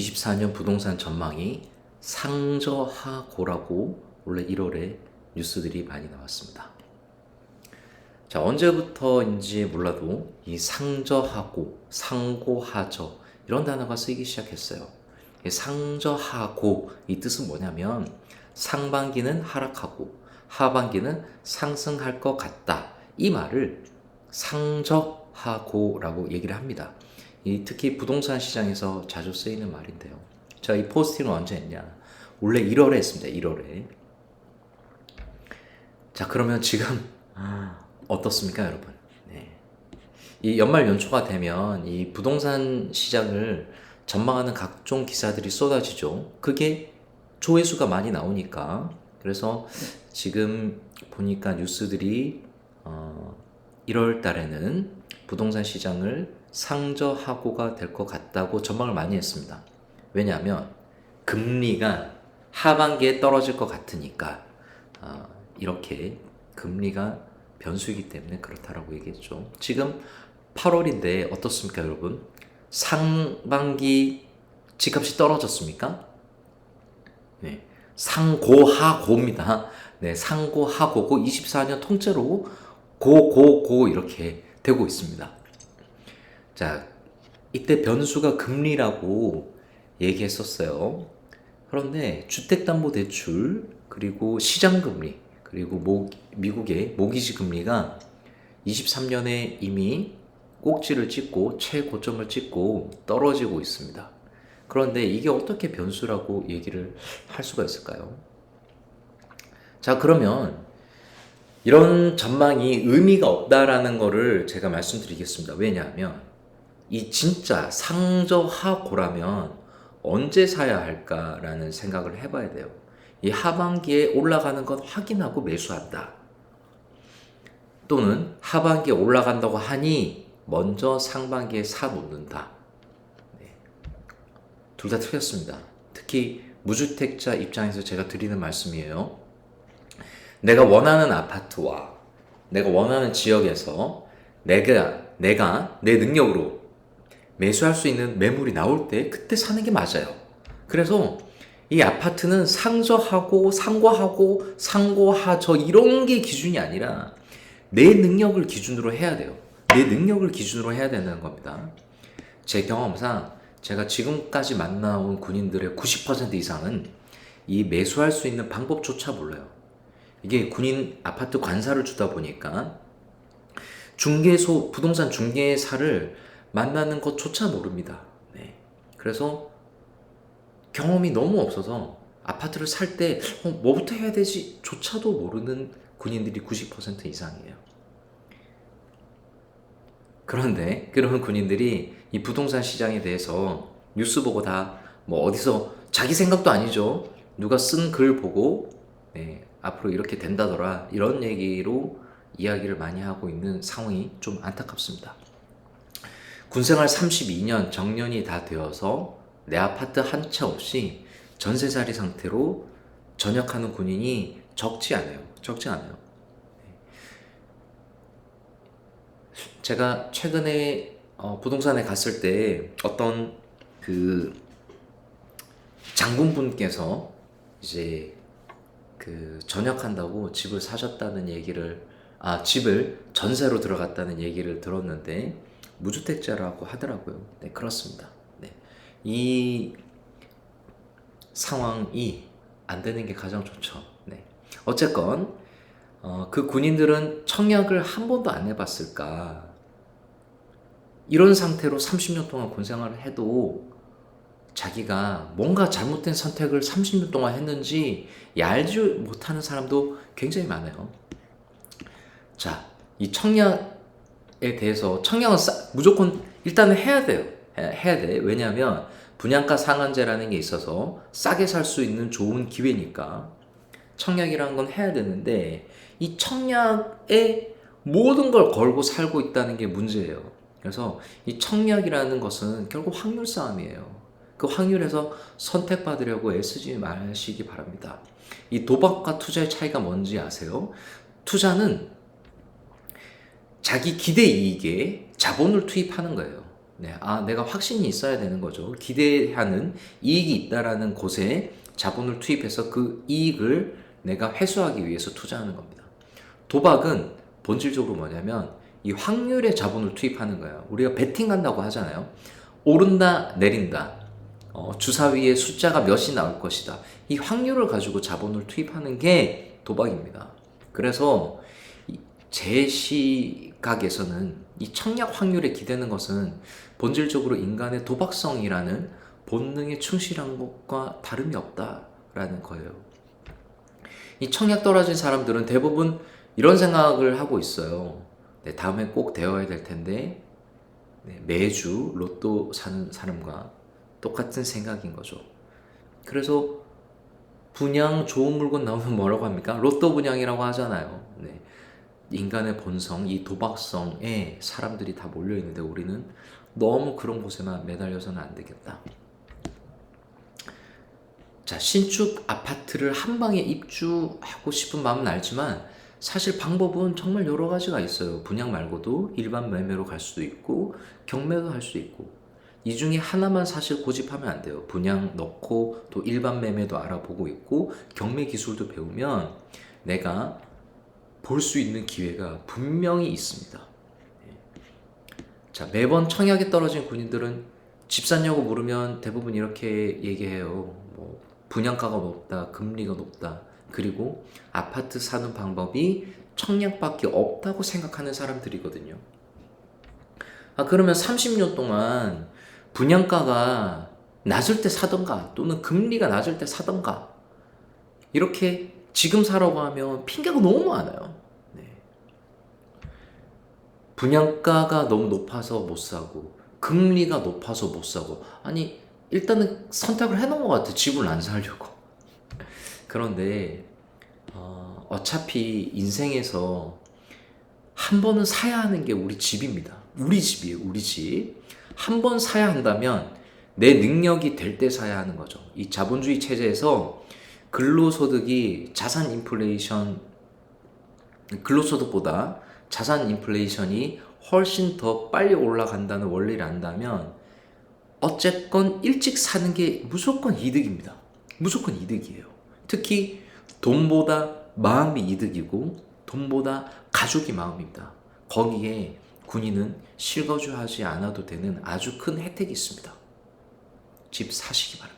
24년 부동산 전망이 상저하고라고 원래 1월에 뉴스들이 많이 나왔습니다. 자, 언제부터인지 몰라도 이 상저하고, 상고하저 이런 단어가 쓰이기 시작했어요. 이 상저하고 이 뜻은 뭐냐면 상반기는 하락하고 하반기는 상승할 것 같다. 이 말을 상저하고라고 얘기를 합니다. 특히 부동산 시장에서 자주 쓰이는 말인데요. 자, 이 포스팅은 언제 했냐? 원래 1월에 했습니다. 1월에. 자, 그러면 지금 어떻습니까, 여러분? 네. 이 연말 연초가 되면 이 부동산 시장을 전망하는 각종 기사들이 쏟아지죠. 그게 조회수가 많이 나오니까. 그래서 지금 보니까 뉴스들이 1월 달에는 부동산 시장을 상저하고가 될 것 같다고 전망을 많이 했습니다. 왜냐하면 금리가 하반기에 떨어질 것 같으니까 이렇게 금리가 변수이기 때문에 그렇다라고 얘기했죠. 지금 8월인데 어떻습니까, 여러분? 상반기 집값이 떨어졌습니까? 네, 상고하고입니다. 네, 상고하고고 24년 통째로 고고고 이렇게 되고 있습니다. 자, 이때 변수가 금리라고 얘기했었어요. 그런데 주택담보대출 그리고 시장금리 그리고 미국의 모기지 금리가 23년에 이미 꼭지를 찍고 최고점을 찍고 떨어지고 있습니다. 그런데 이게 어떻게 변수라고 얘기를 할 수가 있을까요? 자, 그러면 이런 전망이 의미가 없다라는 거를 제가 말씀드리겠습니다. 왜냐하면 이 진짜 상저하고라면 언제 사야 할까라는 생각을 해봐야 돼요. 이 하반기에 올라가는 것 확인하고 매수한다. 또는 하반기에 올라간다고 하니 먼저 상반기에 사놓는다. 네. 둘 다 틀렸습니다. 특히 무주택자 입장에서 제가 드리는 말씀이에요. 내가 원하는 아파트와 내가 원하는 지역에서 내가 내 능력으로 매수할 수 있는 매물이 나올 때 그때 사는 게 맞아요. 그래서 이 아파트는 상저하고 상고하고 상고하저 이런 게 기준이 아니라 내 능력을 기준으로 해야 돼요. 내 능력을 기준으로 해야 된다는 겁니다. 제 경험상 제가 지금까지 만나온 군인들의 90% 이상은 이 매수할 수 있는 방법조차 몰라요. 이게 군인 아파트 관사를 주다 보니까 부동산 중개사를 만나는 것조차 모릅니다. 네. 그래서 경험이 너무 없어서 아파트를 살 때 뭐부터 해야 되지? 조차도 모르는 군인들이 90% 이상이에요. 그런데 그런 군인들이 이 부동산 시장에 대해서 뉴스 보고 다 뭐 어디서 자기 생각도 아니죠. 누가 쓴 글 보고 네, 앞으로 이렇게 된다더라 이런 얘기로 이야기를 많이 하고 있는 상황이 좀 안타깝습니다. 군생활 32년 정년이 다 되어서 내 아파트 한 채 없이 전세자리 상태로 전역하는 군인이 적지 않아요. 제가 최근에 부동산에 갔을 때 어떤 그 장군분께서 이제 그 전역한다고 집을 사셨다는 얘기를 집을 전세로 들어갔다는 얘기를 들었는데 무주택자라고 하더라고요. 네, 그렇습니다. 네. 이 상황이 안 되는 게 가장 좋죠. 네. 어쨌건 그 군인들은 청약을 한 번도 안 해봤을까? 이런 상태로 30년 동안 군생활을 해도 자기가 뭔가 잘못된 선택을 30년 동안 했는지 알지 못하는 사람도 굉장히 많아요. 자, 이 청약에 대해서 청약은 무조건 일단은 해야 돼요. 해야 돼. 왜냐하면 분양가 상한제라는 게 있어서 싸게 살 수 있는 좋은 기회니까 청약이라는 건 해야 되는데 이 청약에 모든 걸 걸고 살고 있다는 게 문제예요. 그래서 이 청약이라는 것은 결국 확률 싸움이에요. 그 확률에서 선택받으려고 애쓰지 마시기 바랍니다. 이 도박과 투자의 차이가 뭔지 아세요? 투자는 자기 기대 이익에 자본을 투입하는 거예요. 네, 내가 확신이 있어야 되는 거죠. 기대하는 이익이 있다라는 곳에 자본을 투입해서 그 이익을 내가 회수하기 위해서 투자하는 겁니다. 도박은 본질적으로 뭐냐면 이 확률에 자본을 투입하는 거예요. 우리가 베팅 한다고 하잖아요. 오른다, 내린다. 주사위에 숫자가 몇이 나올 것이다. 이 확률을 가지고 자본을 투입하는 게 도박입니다. 그래서 제 시각에서는 이 청약 확률에 기대는 것은 본질적으로 인간의 도박성이라는 본능에 충실한 것과 다름이 없다라는 거예요. 이 청약 떨어진 사람들은 대부분 이런 생각을 하고 있어요. 네, 다음에 꼭 되어야 될 텐데, 네, 매주 로또 사는 사람과 똑같은 생각인 거죠. 그래서 분양 좋은 물건 나오면 뭐라고 합니까? 로또 분양이라고 하잖아요. 네. 인간의 본성, 이 도박성에 사람들이 다 몰려있는데 우리는 너무 그런 곳에만 매달려서는 안 되겠다. 자, 신축 아파트를 한 방에 입주하고 싶은 마음은 알지만 사실 방법은 정말 여러 가지가 있어요. 분양 말고도 일반 매매로 갈 수도 있고 경매도 할 수 있고 이 중에 하나만 사실 고집하면 안 돼요. 분양 넣고 또 일반 매매도 알아보고 있고 경매 기술도 배우면 내가 볼 수 있는 기회가 분명히 있습니다. 자, 매번 청약에 떨어진 군인들은 집 샀냐고 물으면 대부분 이렇게 얘기해요. 뭐 분양가가 높다, 금리가 높다, 그리고 아파트 사는 방법이 청약밖에 없다고 생각하는 사람들이거든요. 그러면 30년 동안 분양가가 낮을 때 사던가 또는 금리가 낮을 때 사던가 이렇게 지금 사라고 하면 핑계가 너무 많아요. 네. 분양가가 너무 높아서 못 사고 금리가 높아서 못 사고 아니 일단은 선택을 해놓은 것 같아. 집을 안 사려고. 그런데 어차피 인생에서 한 번은 사야 하는 게 우리 집입니다. 우리 집이에요. 우리 집. 한 번 사야 한다면 내 능력이 될 때 사야 하는 거죠. 이 자본주의 체제에서 근로소득이 근로소득보다 자산 인플레이션이 훨씬 더 빨리 올라간다는 원리를 안다면 어쨌건 일찍 사는 게 무조건 이득입니다. 무조건 이득이에요. 특히 돈보다 마음이 이득이고 돈보다 가족이 마음입니다. 거기에 군인은 실거주하지 않아도 되는 아주 큰 혜택이 있습니다. 집 사시기 바랍니다.